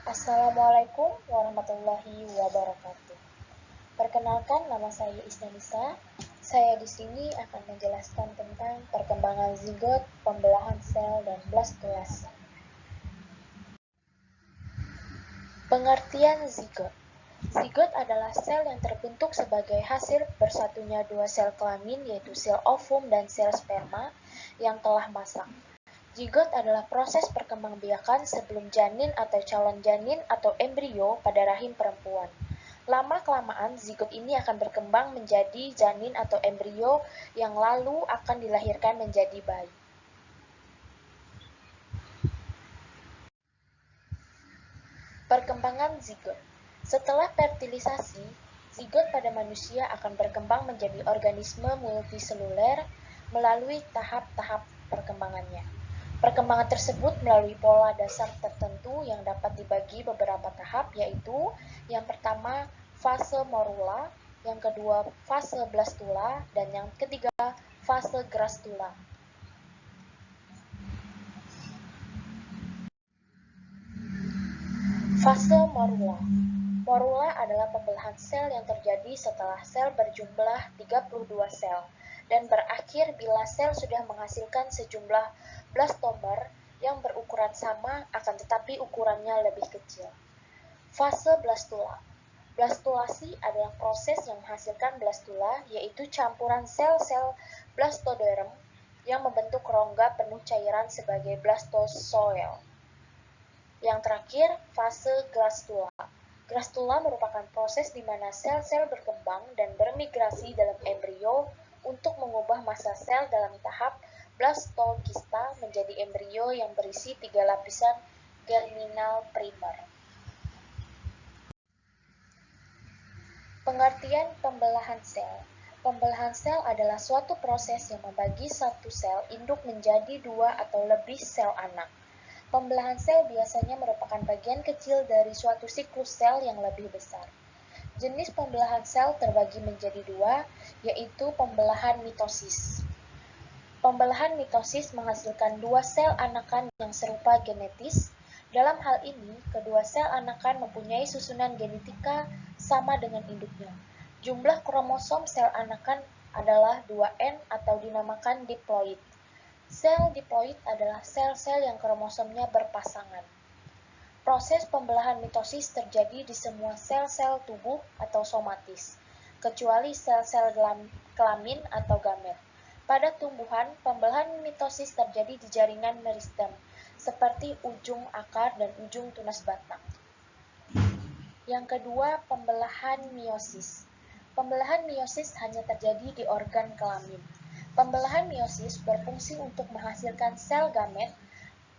Assalamualaikum warahmatullahi wabarakatuh. Perkenalkan, nama saya Isnanisa. Saya di sini akan menjelaskan tentang perkembangan zigot, pembelahan sel, dan blastolas. Pengertian zigot. Zigot adalah sel yang terbentuk sebagai hasil bersatunya dua sel kelamin, yaitu sel ovum dan sel sperma yang telah masak. Zigot adalah proses perkembangbiakan sebelum janin atau calon janin atau embrio pada rahim perempuan. Lama-kelamaan, zigot ini akan berkembang menjadi janin atau embrio yang lalu akan dilahirkan menjadi bayi. Perkembangan zigot. Setelah fertilisasi, zigot pada manusia akan berkembang menjadi organisme multiseluler melalui tahap-tahap perkembangannya. Perkembangan tersebut melalui pola dasar tertentu yang dapat dibagi beberapa tahap, yaitu yang pertama fase morula, yang kedua fase blastula, dan yang ketiga fase grastula. Fase morula. Morula adalah pembelahan sel yang terjadi setelah sel berjumlah 32 sel dan berakhir bila sel sudah menghasilkan sejumlah blastomer yang berukuran sama akan tetapi ukurannya lebih kecil. Fase blastula. Blastulasi adalah proses yang menghasilkan blastula, yaitu campuran sel-sel blastoderm yang membentuk rongga penuh cairan sebagai blastozoel. Yang terakhir, fase grastula. Grastula merupakan proses di mana sel-sel berkembang dan bermigrasi dalam embrio untuk mengubah massa sel dalam tahap blastokista menjadi embrio yang berisi 3 lapisan germinal primer. Pengertian pembelahan sel. Pembelahan sel adalah suatu proses yang membagi satu sel induk menjadi 2 atau lebih sel anak. Pembelahan sel biasanya merupakan bagian kecil dari suatu siklus sel yang lebih besar. Jenis pembelahan sel terbagi menjadi 2, yaitu pembelahan mitosis. Pembelahan mitosis menghasilkan 2 sel anakan yang serupa genetis. Dalam hal ini, kedua sel anakan mempunyai susunan genetika sama dengan induknya. Jumlah kromosom sel anakan adalah 2N atau dinamakan diploid. Sel diploid adalah sel-sel yang kromosomnya berpasangan. Proses pembelahan mitosis terjadi di semua sel-sel tubuh atau somatis, kecuali sel-sel kelamin atau gamet. Pada tumbuhan, pembelahan mitosis terjadi di jaringan meristem, seperti ujung akar dan ujung tunas batang. Yang kedua, pembelahan meiosis. Pembelahan meiosis hanya terjadi di organ kelamin. Pembelahan meiosis berfungsi untuk menghasilkan sel gamet,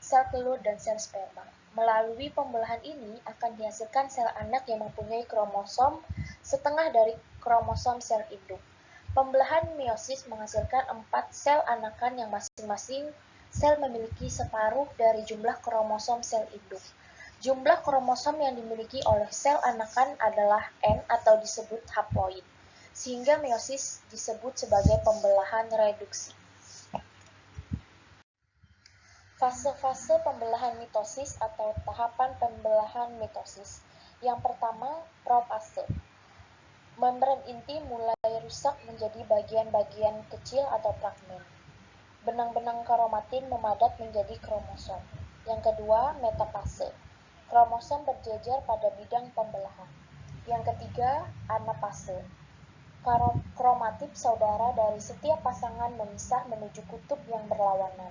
sel telur, dan sel sperma. Melalui pembelahan ini akan dihasilkan sel anak yang mempunyai kromosom setengah dari kromosom sel induk. Pembelahan meiosis menghasilkan 4 sel anakan yang masing-masing sel memiliki separuh dari jumlah kromosom sel induk. Jumlah kromosom yang dimiliki oleh sel anakan adalah N atau disebut haploid, sehingga meiosis disebut sebagai pembelahan reduksi. Fase-fase pembelahan mitosis atau tahapan pembelahan mitosis. Yang pertama, profase. Membran inti mulai rusak menjadi bagian-bagian kecil atau fragmen. Benang-benang kromatin memadat menjadi kromosom. Yang kedua, metafase. Kromosom berjejer pada bidang pembelahan. Yang ketiga, anafase. Kromatid saudara dari setiap pasangan memisah menuju kutub yang berlawanan.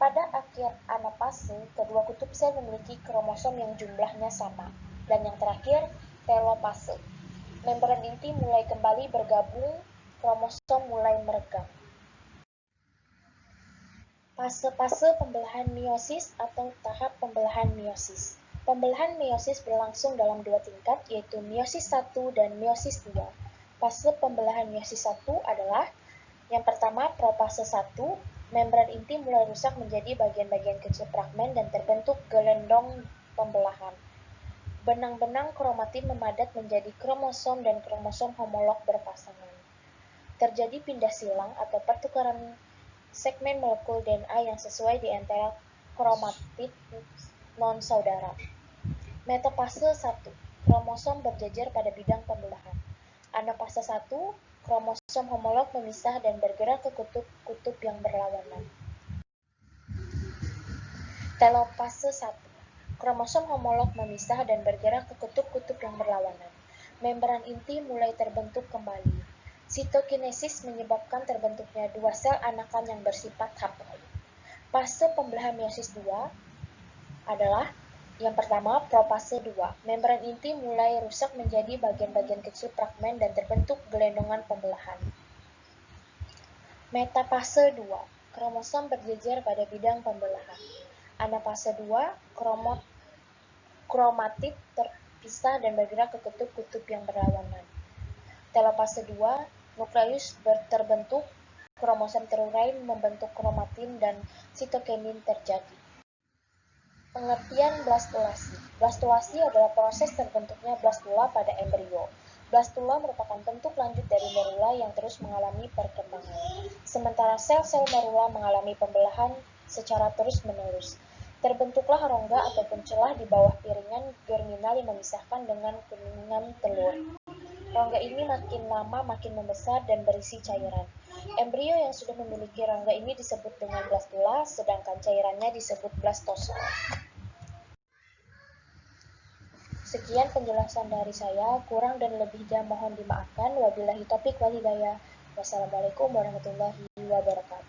Pada akhir anafase, kedua kutub sel memiliki kromosom yang jumlahnya sama. Dan yang terakhir, telopase. Membran inti mulai kembali bergabung, kromosom mulai meregang. Fase-fase pembelahan meiosis atau tahap pembelahan meiosis. Pembelahan meiosis berlangsung dalam 2 tingkat, yaitu meiosis 1 dan meiosis 2. Fase pembelahan meiosis 1 adalah yang pertama, profase 1, membran inti mulai rusak menjadi bagian-bagian kecil fragmen dan terbentuk gelendong pembelahan. Benang-benang kromatin memadat menjadi kromosom dan kromosom homolog berpasangan. Terjadi pindah silang atau pertukaran segmen molekul DNA yang sesuai di antara kromatid non-saudara. Metafase 1. Kromosom berjejer pada bidang pembelahan. Anafase 1. Kromosom homolog memisah dan bergerak ke kutub-kutub yang berlawanan. Telofase 1. Kromosom homolog memisah dan bergerak ke kutub-kutub yang berlawanan. Membran inti mulai terbentuk kembali. Sitokinesis menyebabkan terbentuknya dua sel anakan yang bersifat haploid. Fase pembelahan meiosis 2 adalah yang pertama, profase 2. Membran inti mulai rusak menjadi bagian-bagian kecil fragmen dan terbentuk gelondongan pembelahan. Metafase 2. Kromosom berjejer pada bidang pembelahan. Anafase 2. Kromatid terpisah dan bergerak ke kutub-kutub yang berlawanan. Telofase 2. Nukleus terbentuk, kromosom terurai membentuk kromatin dan sitokinin terjadi. Pengertian blastulasi. Blastulasi adalah proses terbentuknya blastula pada embrio. Blastula merupakan bentuk lanjut dari morula yang terus mengalami perkembangan. Sementara sel-sel morula mengalami pembelahan secara terus-menerus. Terbentuklah rongga ataupun celah di bawah piringan germinal yang memisahkan dengan kuningan telur. Rongga ini makin lama makin membesar dan berisi cairan. Embrio yang sudah memiliki rongga ini disebut dengan blastula, sedangkan cairannya disebut blastosa. Sekian penjelasan dari saya, kurang dan lebihnya mohon dimaafkan. Wabillahi taufiq wal hidayah. Wassalamualaikum warahmatullahi wabarakatuh.